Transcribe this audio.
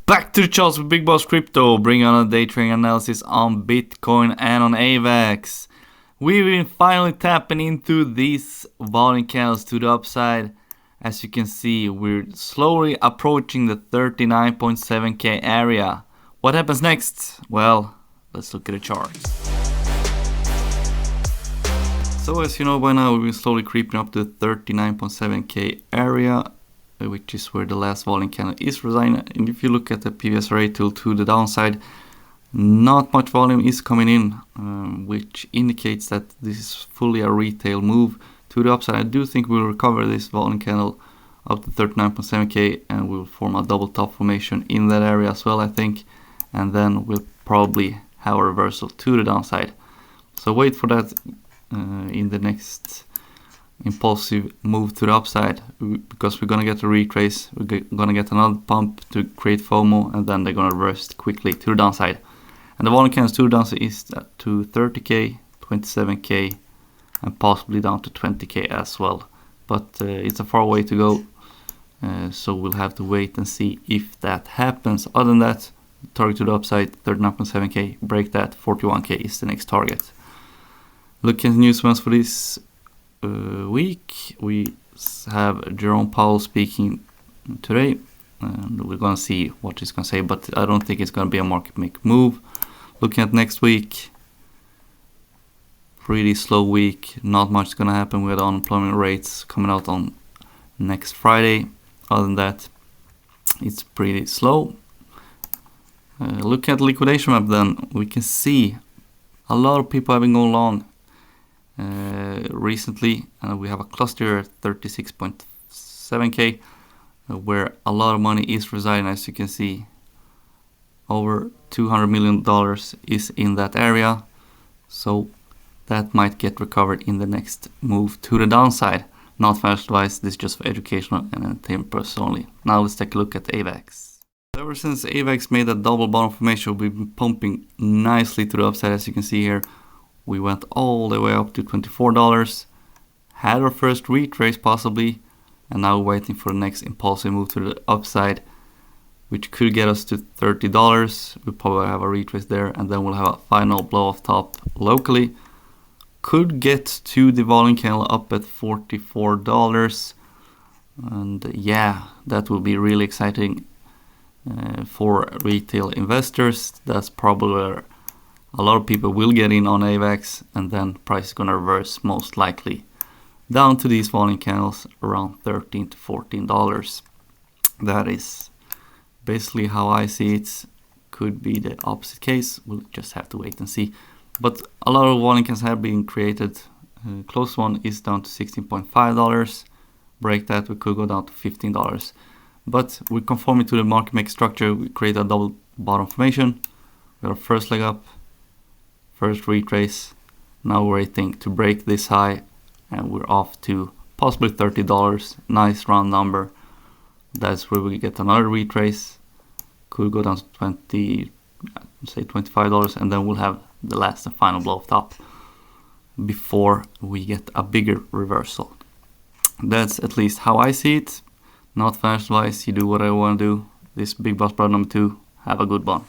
Back to the charts with Big Boss Crypto, bringing on a day trading analysis on Bitcoin and on AVAX. We've been finally tapping into these volume candles to the upside. As you can see, we're slowly approaching the 39.7k area. What happens next? Well, let's look at the charts. So as you know by now, we've been slowly creeping up to the 39.7k area, which is where the last volume candle is residing. And if you look at the previous rate tool to the downside, not much volume is coming in, which indicates that this is fully a retail move. To the upside, I do think we'll recover this volume candle up to 39.7k and we'll form a double top formation in that area as well, I think. And then we'll probably have a reversal to the downside. So wait for that in the next impulsive move to the upside, because we're gonna get a retrace, we're gonna get another pump to create FOMO, and then they're gonna reverse quickly to the downside. And the volume candles to the downside is to 30k, 27k, and possibly down to 20k as well. But it's a far way to go, so we'll have to wait and see if that happens. Other than that, target to the upside, 39.7k, break that, 41k is the next target. Looking at the news events for this week, we have Jerome Powell speaking today, and we're gonna see what he's gonna say, but I don't think it's gonna be a market make move. Looking at next week, pretty slow week, not much is gonna happen with unemployment rates coming out on next Friday. Other than that, it's pretty slow. Looking at the liquidation map, then we can see a lot of people have been going long recently, and we have a cluster at 36.7k where a lot of money is residing. As you can see, over $200 million is in that area, so that might get recovered in the next move to the downside. Not financial advice, this is just for educational and entertainment purposes only. Now let's take a look at AVAX. Ever since AVAX made that double bottom formation, we've been pumping nicely to the upside. As you can see here, we went all the way up to $24, had our first retrace possibly, and now we're waiting for the next impulsive move to the upside, which could get us to $30. We'll probably have a retrace there, and then we'll have a final blow off top locally. Could get to the volume candle up at $44, and yeah, that will be really exciting for retail investors. That's probably where a lot of people will get in on AVAX, and then price is gonna reverse most likely down to these volume candles around $13 to $14. That is basically how I see it. Could be the opposite case, we'll just have to wait and see. But a lot of volume candles have been created. Close one is down to $16.5. Break that, we could go down to $15. But we're conforming to the market make structure. We create a double bottom formation. We got our first leg up, first retrace. Now we're waiting to break this high, and we're off to possibly $30. Nice round number. That's where we get another retrace. Could go down to 20, say $25, and then we'll have the last and final blow off top before we get a bigger reversal. That's at least how I see it. Not financial advice, you do what I want to do. This Big Boss Brother number 2. Have a good one.